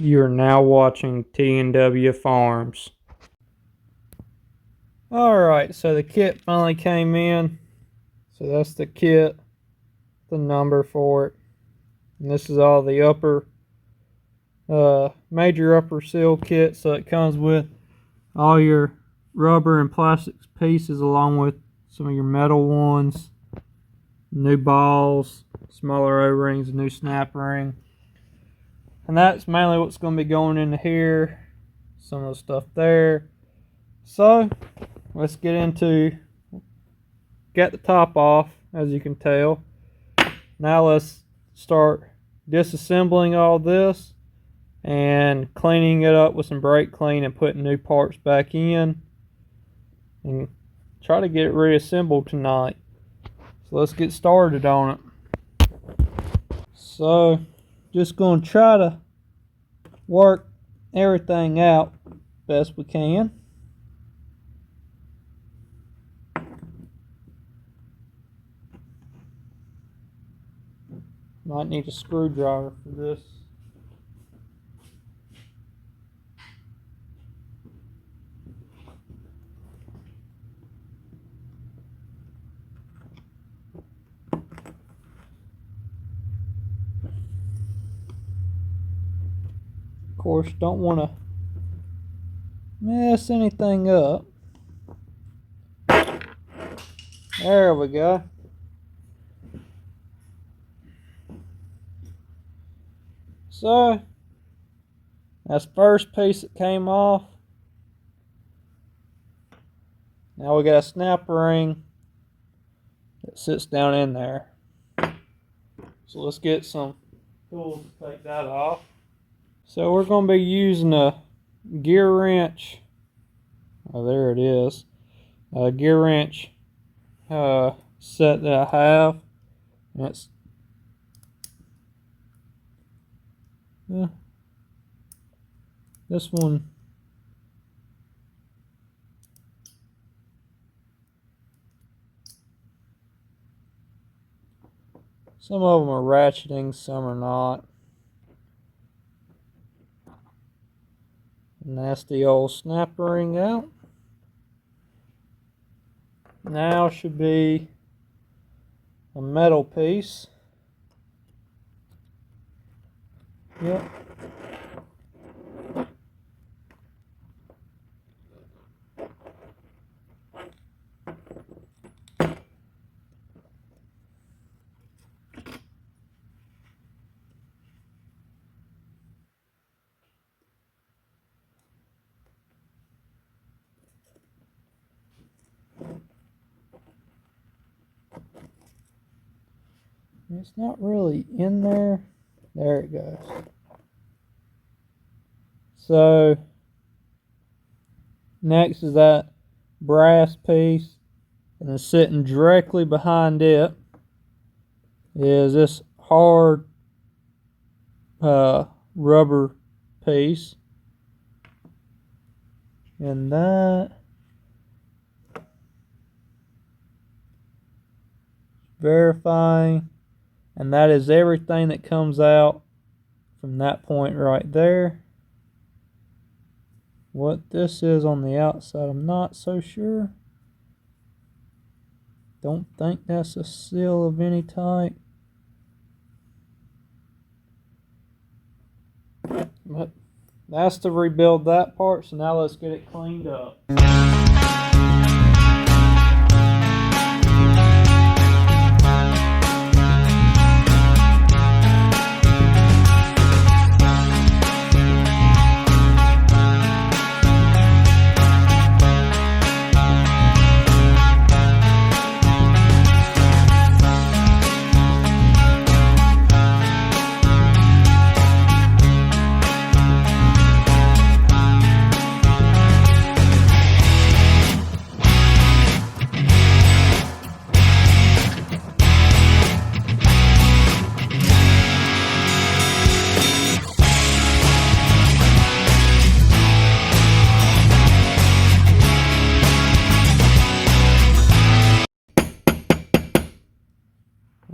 You are now watching T&W Farms. Alright, so the kit finally came in. So that's the kit, the number for it. And this is all the upper, major upper seal kit. So it comes with all your rubber and plastic pieces along with some of your metal ones, new balls, smaller O-rings, a new snap ring. And that's mainly what's going to be going into here. Some of the stuff there. So let's get into, get the top off, as you can tell. Now let's start disassembling all this and cleaning it up with some brake clean and putting new parts back in and try to get it reassembled tonight. So let's get started on it. So just going to try to work everything out best we can. Might need a screwdriver for this. Of course, don't want to mess anything up. There we go. So that's the first piece that came off. Now we got a snap ring that sits down in there. So let's get some tools to take that off. So we're going to be using a gear wrench. Oh, there it is. A gear wrench set that I have. And it's this one. Some of them are ratcheting, some are not. And that's the old snap ring out. Now should be a metal piece. Yep. It's not really in there. There it goes. So next is that brass piece, and then sitting directly behind it is this hard rubber piece, and that verifying, and that is everything that comes out from that point right there. What this is on the outside, I'm not so sure. Don't think that's a seal of any type. But that's to rebuild that part, so now let's get it cleaned up.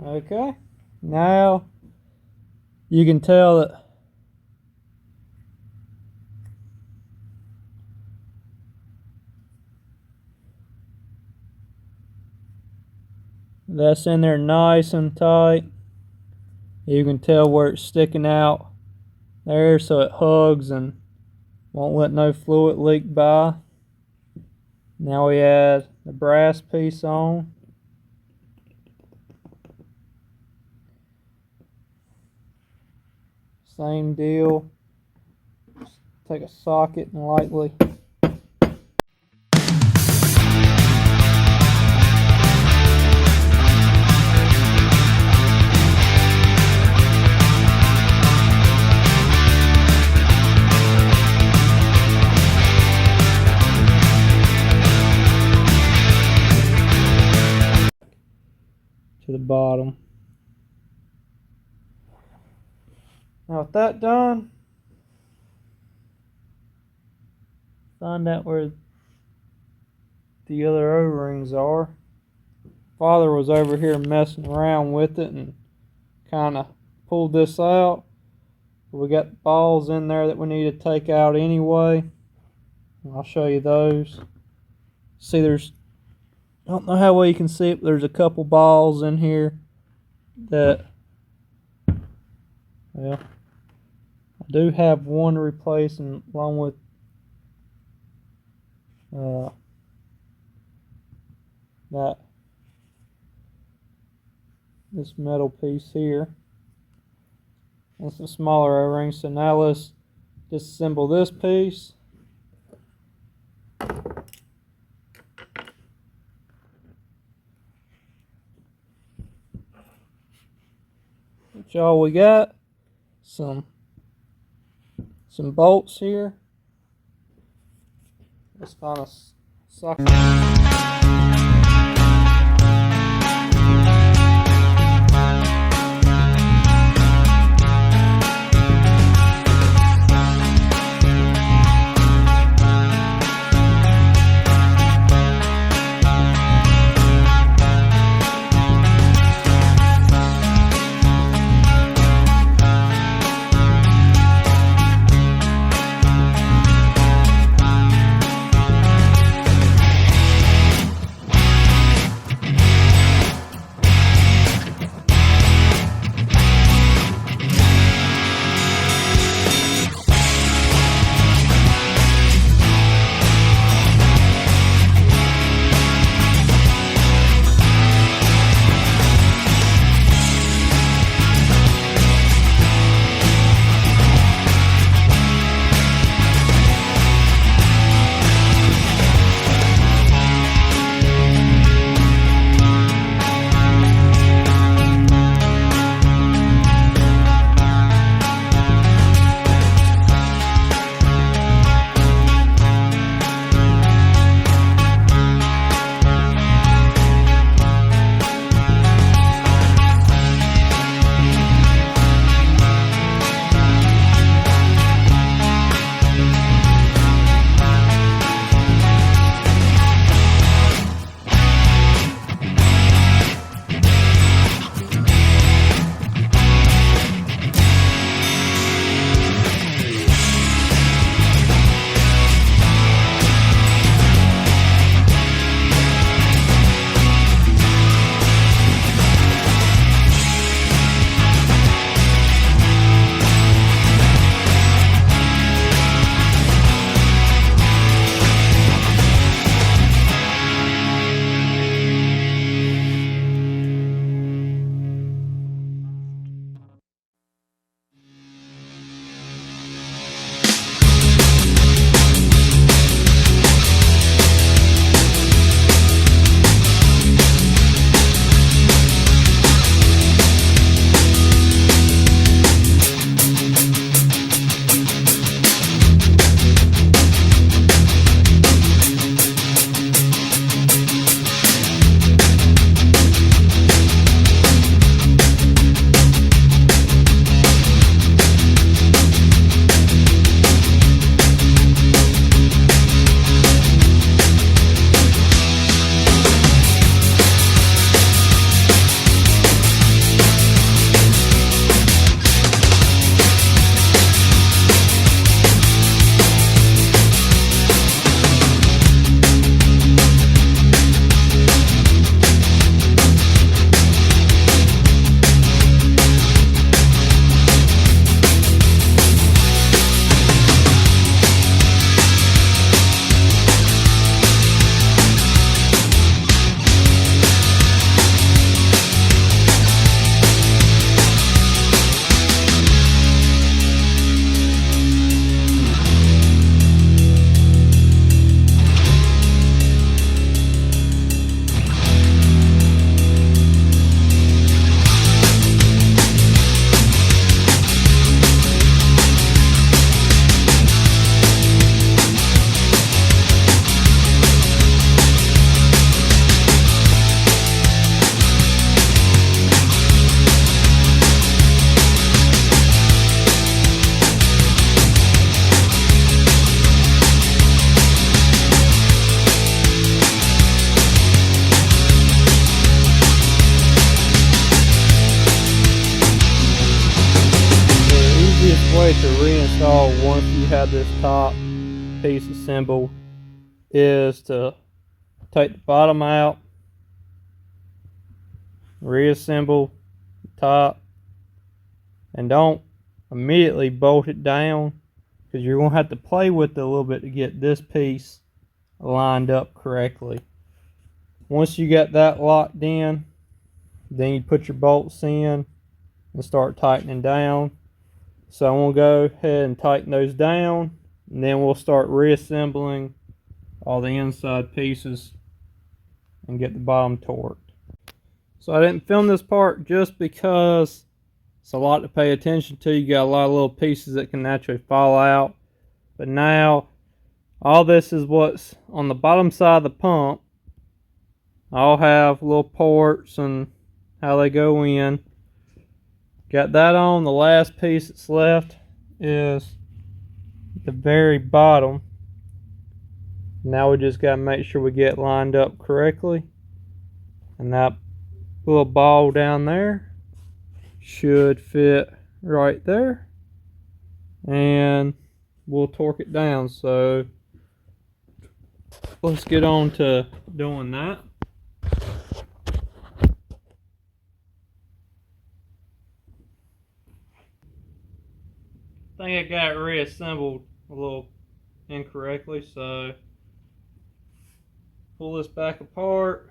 Okay, now you can tell that That's in there nice and tight. You can tell where it's sticking out there, so it hugs and won't let no fluid leak by. Now we add the brass piece on. Same deal. Just take a socket and lightly to the bottom. Now with that done, find out where the other O-rings are. Father was over here messing around with it and kind of pulled this out. We got balls in there that we need to take out anyway. I'll show you those. See, I don't know how well you can see it, but there's a couple balls in here that, well, I do have one to replace, and along with this metal piece here. That's a smaller O-ring. So now let's disassemble this piece. That's all we got. Some bolts here. Let's find a socket. way to reinstall once you have this top piece assembled is to take the bottom out, reassemble the top, and don't immediately bolt it down, because you're going to have to play with it a little bit to get this piece lined up correctly. Once you get that locked in, then you put your bolts in and start tightening down. So I'm going to go ahead and tighten those down, and then we'll start reassembling all the inside pieces and get the bottom torqued. So I didn't film this part just because it's a lot to pay attention to. You got a lot of little pieces that can naturally fall out. But now all this is what's on the bottom side of the pump. I'll have little ports and how they go in. Got that on. The last piece that's left is the very bottom. Now we just got to make sure we get lined up correctly. And that little ball down there should fit right there. And we'll torque it down. So let's get on to doing that. I think I got it reassembled a little incorrectly, so pull this back apart.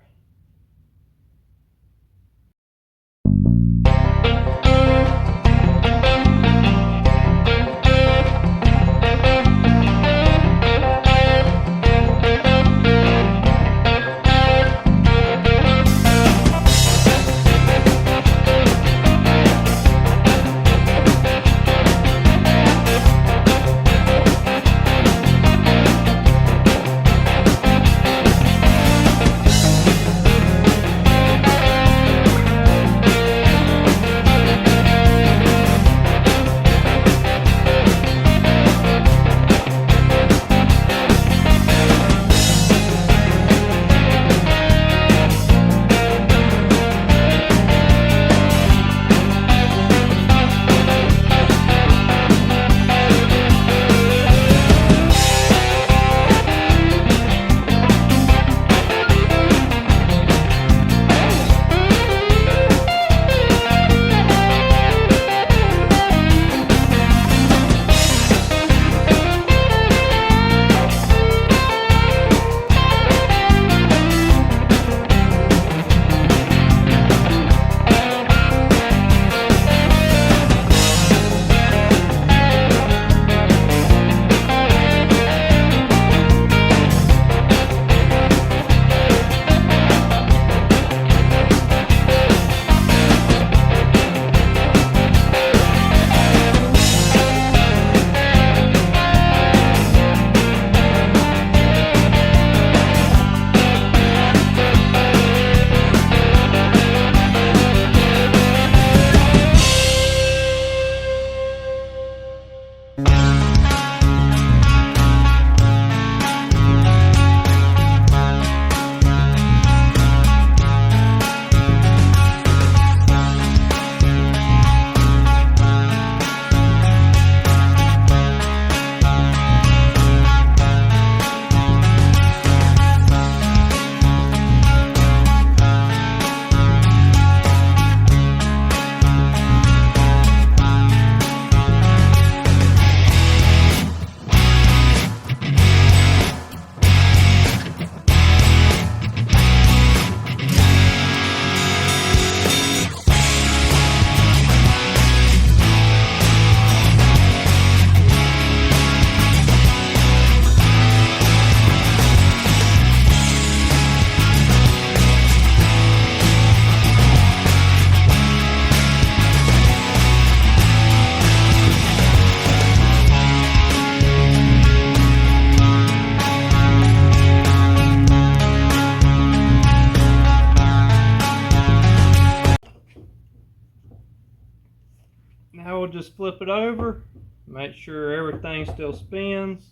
Now we'll just flip it over, make sure everything still spins.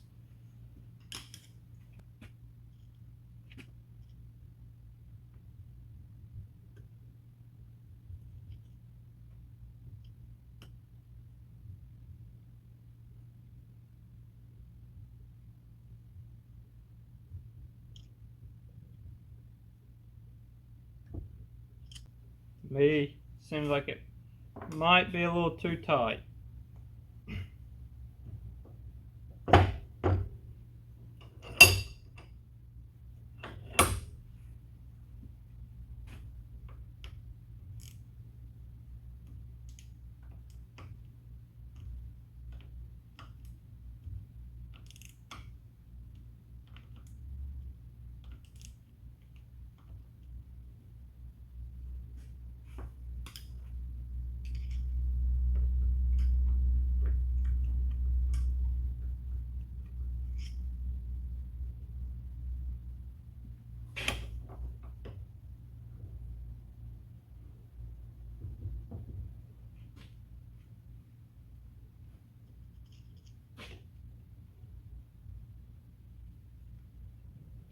Me, seems like it might be a little too tight.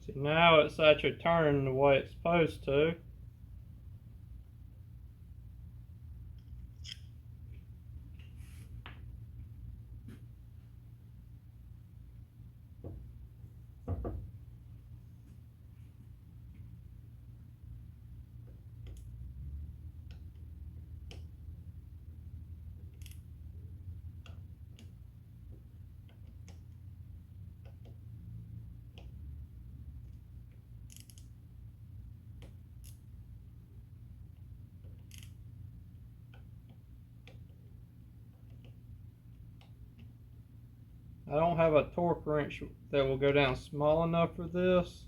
See, now it's actually turning the way it's supposed to. I don't have a torque wrench that will go down small enough for this.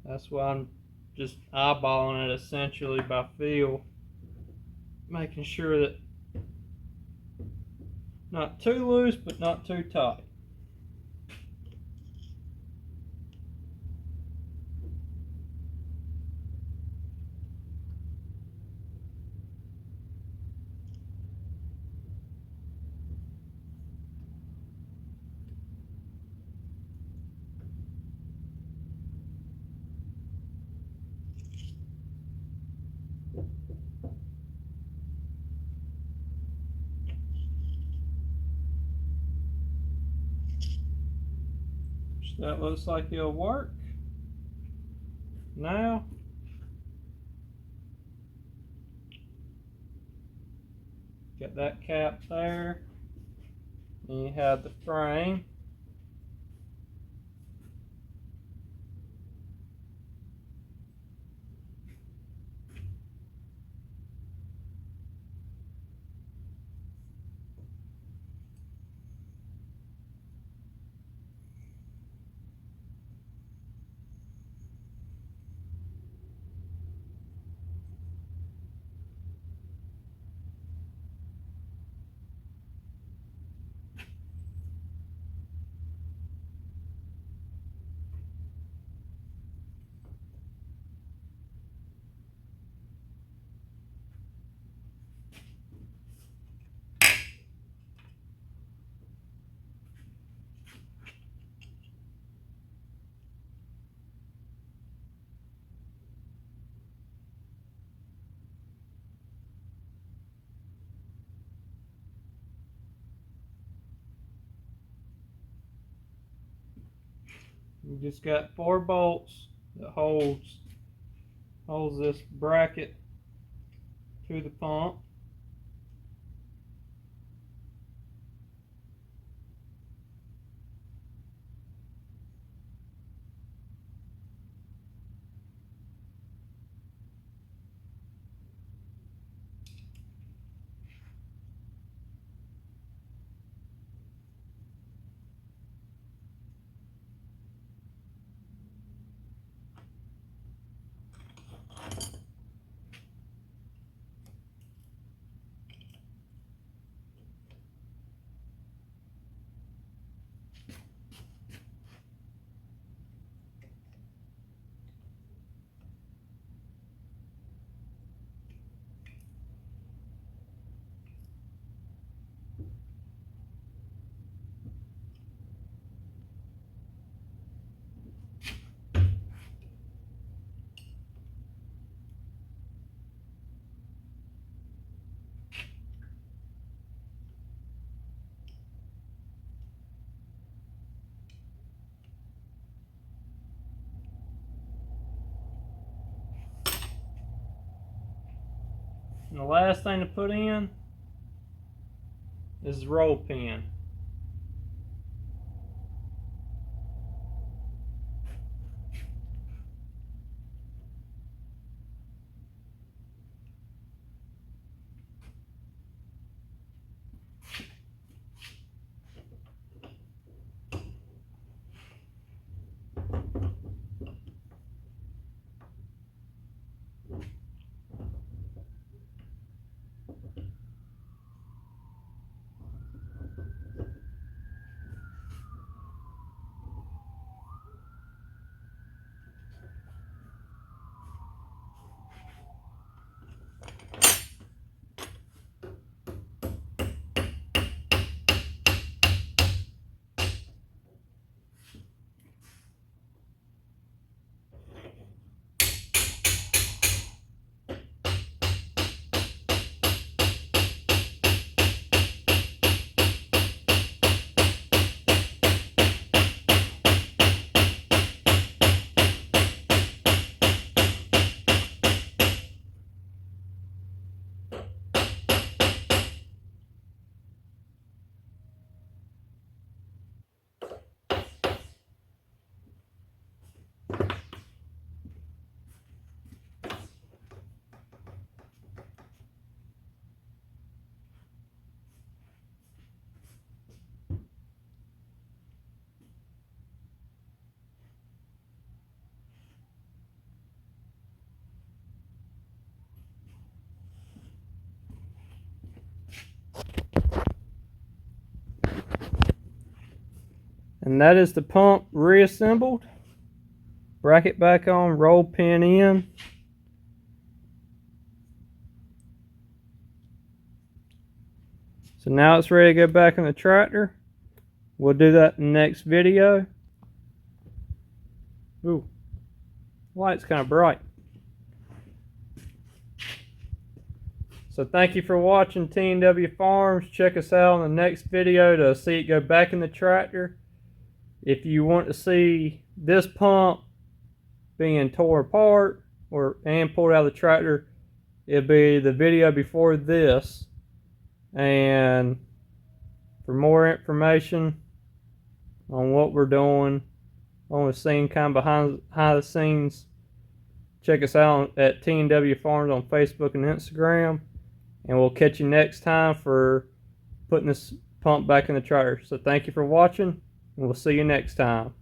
That's why I'm just eyeballing it essentially by feel, making sure that not too loose but not too tight. That looks like it'll work. Now, get that cap there. And you have the frame. You just got 4 bolts that holds this bracket to the pump. last thing to put in is the roll pin. And that is the pump reassembled. Bracket back on, roll pin in. So now it's ready to go back in the tractor. We'll do that in the next video. Ooh, light's kind of bright. So thank you for watching T&W Farms. Check us out in the next video to see it go back in the tractor. If you want to see this pump being tore apart and pulled out of the tractor, it'll be the video before this. And for more information on what we're doing on the scene, kind of behind the scenes, check us out at T&W Farms on Facebook and Instagram. And we'll catch you next time for putting this pump back in the tractor. So thank you for watching, and we'll see you next time.